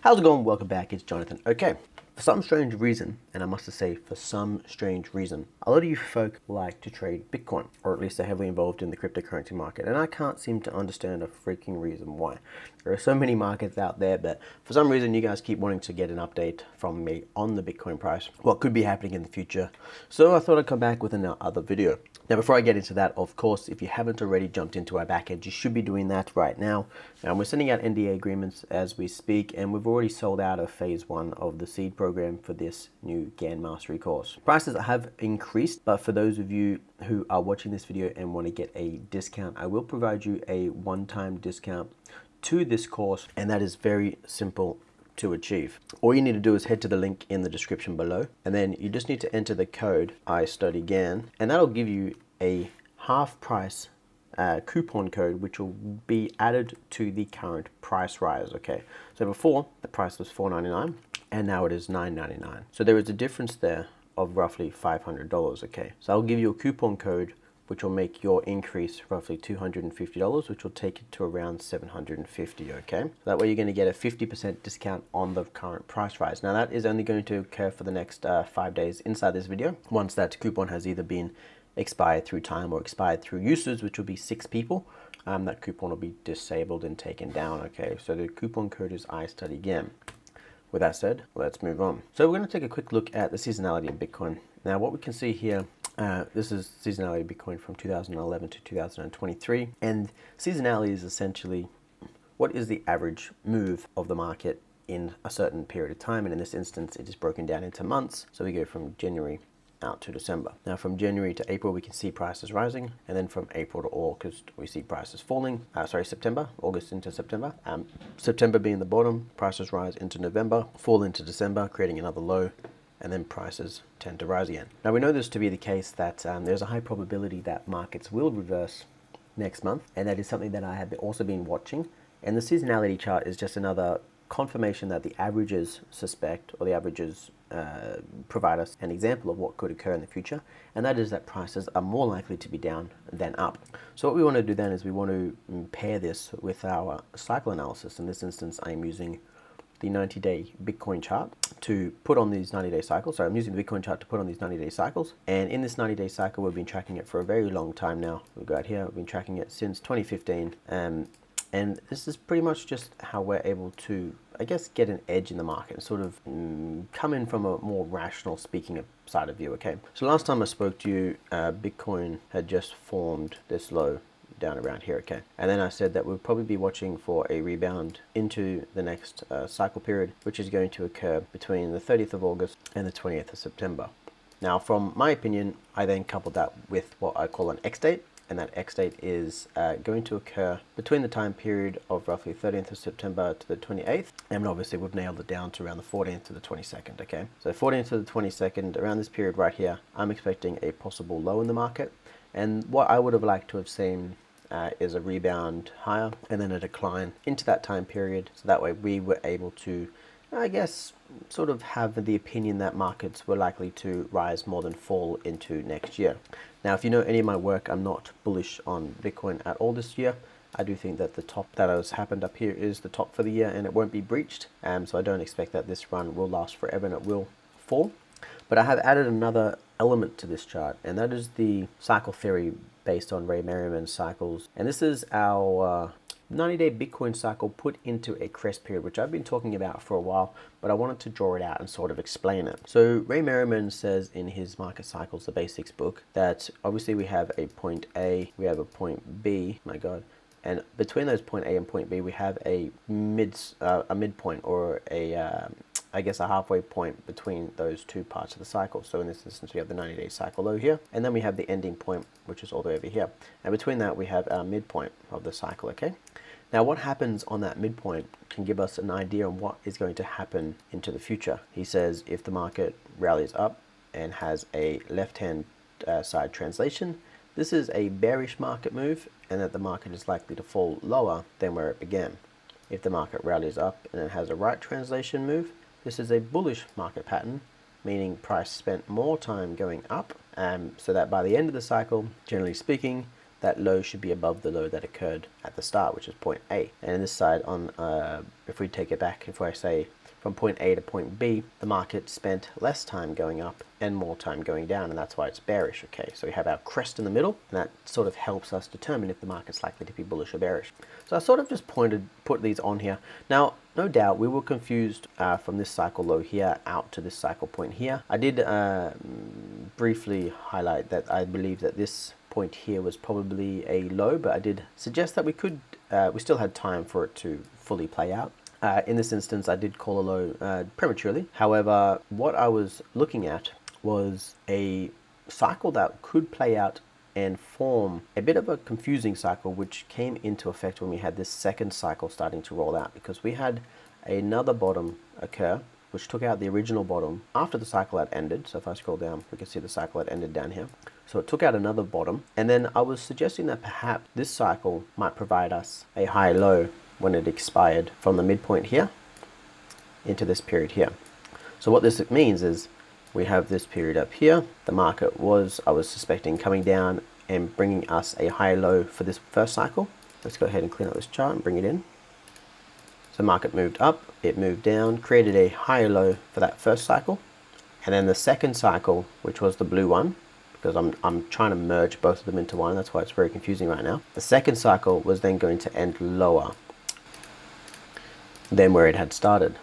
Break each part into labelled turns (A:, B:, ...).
A: How's it going? Welcome back, it's Jonathan. Okay, for some strange reason, and I must say for some strange reason, a lot of you folk like to trade Bitcoin, or at least are heavily involved in the cryptocurrency market, and I can't seem to understand a freaking reason why. There are so many markets out there, but for some reason you guys keep wanting to get an update from me on the Bitcoin price, what could be happening in the future, so I thought I'd come back with another video. Now, before I get into that, of course, if you haven't already jumped into our backend, you should be doing that right now. We're sending out NDA agreements as we speak, and we've already sold out of phase 1 of the seed program for this new GAN Mastery course. Prices have increased, but for those of you who are watching this video and want to get a discount, I will provide you a one-time discount to this course, and that is very simple to achieve. All you need to do is head to the link in the description below, and then you just need to enter the code iStudyGAN, and that'll give you a half price coupon code which will be added to the current price rise. Okay, so before the price was $4.99 and now it is $9.99, so there is a difference there of roughly $500. Okay, so I'll give you a coupon code which will make your increase roughly $250, which will take it to around $750, okay? So that way you're gonna get a 50% discount on the current price rise. Now that is only going to occur for the next 5 days inside this video. Once that coupon has either been expired through time or expired through usage, which will be 6 people, that coupon will be disabled and taken down, okay? So the coupon code is iStudyGAN. With that said, let's move on. So we're going to take a quick look at the seasonality of Bitcoin. Now what we can see here, this is seasonality of Bitcoin from 2011 to 2023. And seasonality is essentially what is the average move of the market in a certain period of time. And in this instance, it is broken down into months. So we go from January out to December. Now from January to April we can see prices rising, and then from April to August we see prices falling. August into September. September being the bottom, prices rise into November, fall into December, creating another low, and then prices tend to rise again. Now we know this to be the case that there's a high probability that markets will reverse next month, and that is something that I have also been watching. And the seasonality chart is just another confirmation that the averages suspect, or the averages provide us an example of what could occur in the future, and that is that prices are more likely to be down than up. So what we want to do then is we want to pair this with our cycle analysis. In this instance, I'm using the 90-day Bitcoin chart to put on these 90-day cycles. So I'm using the Bitcoin chart to put on these 90-day cycles, and in this 90-day cycle we've been tracking it for a very long time now. We've got here, we've been tracking it since 2015, and this is pretty much just how we're able to, I guess, get an edge in the market and sort of come in from a more rational speaking side of view, okay? So last time I spoke to you, Bitcoin had just formed this low down around here, okay? And then I said that we'll probably be watching for a rebound into the next cycle period, which is going to occur between the 30th of August and the 20th of September. Now, from my opinion, I then coupled that with what I call an X date, and that X date is going to occur between the time period of roughly 13th of September to the 28th, and obviously we've nailed it down to around the 14th to the 22nd, okay? So 14th to the 22nd, around this period right here, I'm expecting a possible low in the market, and what I would have liked to have seen is a rebound higher and then a decline into that time period, so that way we were able to, I guess, sort of have the opinion that markets were likely to rise more than fall into next year. Now, if you know any of my work, I'm not bullish on Bitcoin at all this year. I do think that the top that has happened up here is the top for the year, and it won't be breached. So I don't expect that this run will last forever and it will fall. But I have added another element to this chart, and that is the cycle theory based on Ray Merriman's cycles. And this is our 90-day Bitcoin cycle put into a crest period, which I've been talking about for a while, but I wanted to draw it out and sort of explain it. So Ray Merriman says in his Market Cycles, the basics book, that obviously we have a point A, we have a point B, my God, and between those point A and point B, we have a midpoint, or I guess a halfway point between those two parts of the cycle. So in this instance, we have the 90-day cycle low here, and then we have the ending point, which is all the way over here. And between that, we have our midpoint of the cycle, okay? Now, what happens on that midpoint can give us an idea on what is going to happen into the future. He says if the market rallies up and has a left-hand side translation, this is a bearish market move, and that the market is likely to fall lower than where it began. If the market rallies up and it has a right translation move, this is a bullish market pattern, meaning price spent more time going up, so that by the end of the cycle, generally speaking, that low should be above the low that occurred at the start, which is point A. And in this side, on if we take it back, if I say from point A to point B, the market spent less time going up and more time going down, and that's why it's bearish. Okay, so we have our crest in the middle, and that sort of helps us determine if the market's likely to be bullish or bearish. So I sort of just put these on here. Now, no doubt we were confused from this cycle low here out to this cycle point here. I did briefly highlight that I believe that this point here was probably a low, but I did suggest that we still had time for it to fully play out. In this instance, I did call a low prematurely. However, what I was looking at was a cycle that could play out and form a bit of a confusing cycle, which came into effect when we had this second cycle starting to roll out, because we had another bottom occur, which took out the original bottom after the cycle had ended. So if I scroll down, we can see the cycle had ended down here. So it took out another bottom. And then I was suggesting that perhaps this cycle might provide us a high low when it expired from the midpoint here into this period here. So what this means is we have this period up here. The market was, I was suspecting, coming down and bringing us a high low for this first cycle. Let's go ahead and clean up this chart and bring it in. So market moved up, it moved down, created a higher low for that first cycle. And then the second cycle, which was the blue one, because I'm trying to merge both of them into one, that's why it's very confusing right now. The second cycle was then going to end lower than where it had started.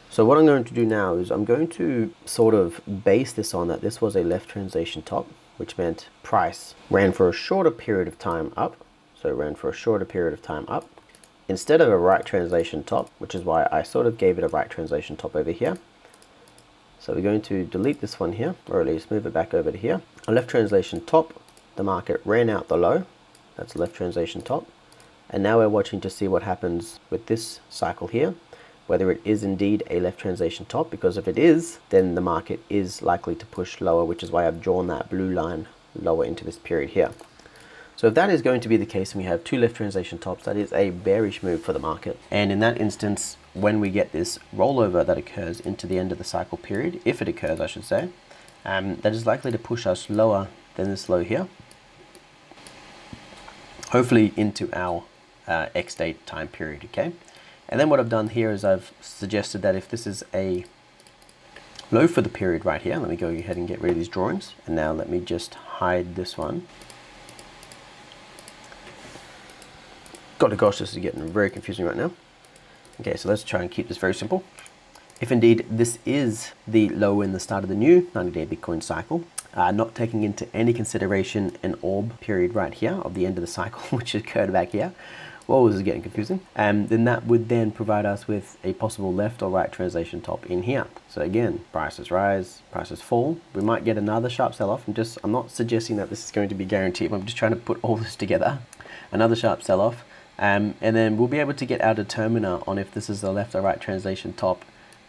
A: So what I'm going to do now is I'm going to sort of base this on that this was a left translation top, which meant price ran for a shorter period of time up. So it ran for a shorter period of time up instead of a right translation top, which is why I sort of gave it a right translation top over here. So we're going to delete this one here, or at least move it back over to here. A left translation top, the market ran out the low. That's a left translation top. And now we're watching to see what happens with this cycle here, whether it is indeed a left translation top, because if it is, then the market is likely to push lower, which is why I've drawn that blue line lower into this period here. So if that is going to be the case and we have two left translation tops, that is a bearish move for the market. And in that instance, when we get this rollover that occurs into the end of the cycle period, if it occurs, I should say, that is likely to push us lower than this low here, hopefully into our X date time period, okay? And then what I've done here is I've suggested that if this is a low for the period right here, let me go ahead and get rid of these drawings. And now let me just hide this one. God, gosh, this is getting very confusing right now. Okay, so let's try and keep this very simple. If indeed this is the low in the start of the new 90-day Bitcoin cycle, not taking into any consideration an orb period right here of the end of the cycle, which occurred back here. Whoa, this is getting confusing. Then that would then provide us with a possible left or right translation top in here. So again, prices rise, prices fall. We might get another sharp sell-off. I'm not suggesting that this is going to be guaranteed. I'm just trying to put all this together. Another sharp sell-off. And then we'll be able to get our determiner on if this is a left or right translation top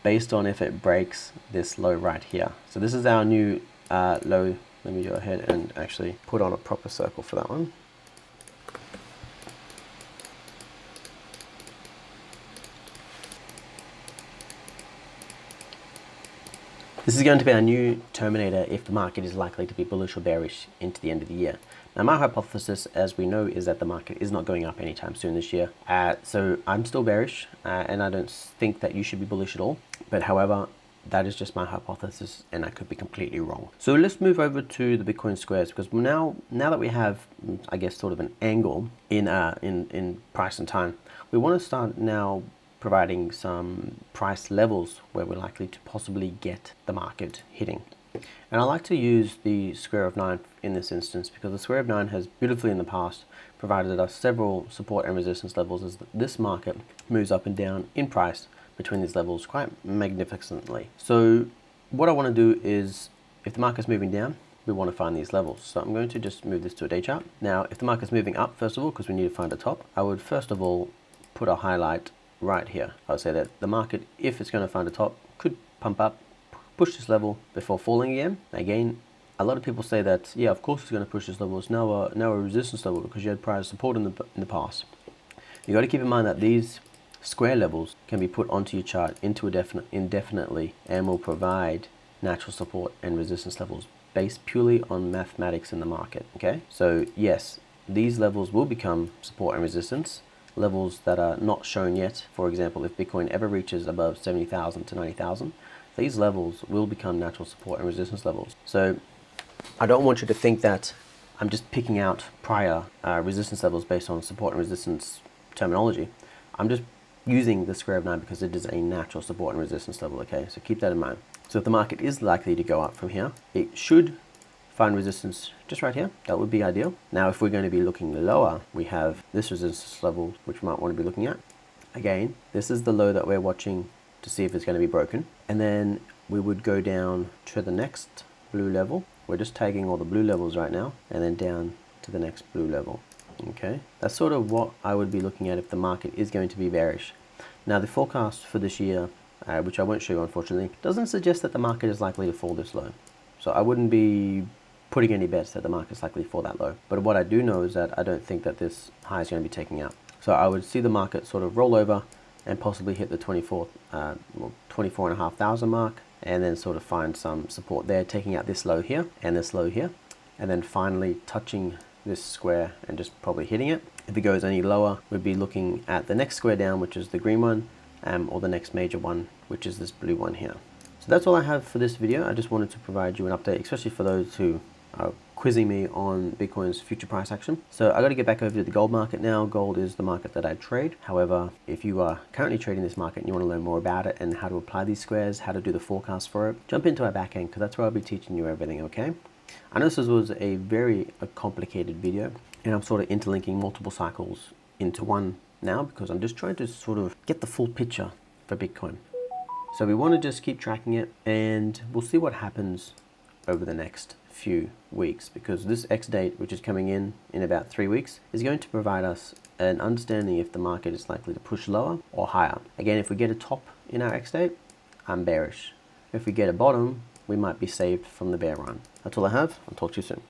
A: based on if it breaks this low right here. So this is our new low. Let me go ahead and actually put on a proper circle for that one. This is going to be our new terminator if the market is likely to be bullish or bearish into the end of the year. Now my hypothesis, as we know, is that the market is not going up anytime soon this year. So I'm still bearish and I don't think that you should be bullish at all. But however, that is just my hypothesis and I could be completely wrong. So let's move over to the Bitcoin squares, because now that we have, I guess, sort of an angle in price and time, we want to start now providing some price levels where we're likely to possibly get the market hitting. And I like to use the square of 9 in this instance because the square of 9 has beautifully in the past provided us several support and resistance levels as this market moves up and down in price between these levels quite magnificently. So what I want to do is, if the market's moving down, we want to find these levels. So I'm going to just move this to a day chart. Now, if the market's moving up, first of all, because we need to find a top, I would first of all put a highlight right here. I would say that the market, if it's going to find a top, could pump up, push this level before falling again. Again, a lot of people say that, yeah, of course it's going to push this level. It's now a resistance level because you had prior support in the past. You got to keep in mind that these square levels can be put onto your chart indefinitely and will provide natural support and resistance levels based purely on mathematics in the market, okay? So yes, these levels will become support and resistance, levels that are not shown yet. For example, if Bitcoin ever reaches above 70,000 to 90,000, these levels will become natural support and resistance levels. So I don't want you to think that I'm just picking out prior resistance levels based on support and resistance terminology. I'm just using the square of 9 because it is a natural support and resistance level, okay? So keep that in mind. So if the market is likely to go up from here, it should find resistance just right here. That would be ideal. Now, if we're going to be looking lower, we have this resistance level, which we might want to be looking at. Again, this is the low that we're watching to see if it's going to be broken. And then we would go down to the next blue level. We're just tagging all the blue levels right now, and then down to the next blue level. Okay, that's sort of what I would be looking at if the market is going to be bearish. Now, the forecast for this year, which I won't show you unfortunately, doesn't suggest that the market is likely to fall this low. So I wouldn't be putting any bets that the market's likely to fall that low. But what I do know is that I don't think that this high is going to be taken out. So I would see the market sort of roll over and possibly hit the 24,500 mark, and then sort of find some support there, taking out this low here and this low here, and then finally touching this square and just probably hitting it. If it goes any lower, we'd be looking at the next square down, which is the green one, or the next major one, which is this blue one here. So that's all I have for this video. I just wanted to provide you an update, especially for those who are quizzing me on Bitcoin's future price action. So I got to get back over to the gold market now. Gold is the market that I trade. However, if you are currently trading this market and you want to learn more about it and how to apply these squares, how to do the forecast for it, jump into our back end, because that's where I'll be teaching you everything, okay? I know this was a very complicated video, and I'm sort of interlinking multiple cycles into one now because I'm just trying to sort of get the full picture for Bitcoin. So we want to just keep tracking it, and we'll see what happens over the next few weeks, because this X date, which is coming in about 3 weeks, is going to provide us an understanding if the market is likely to push lower or higher. Again, if we get a top in our X date, I'm bearish. If we get a bottom, we might be saved from the bear run. That's all I have. I'll talk to you soon.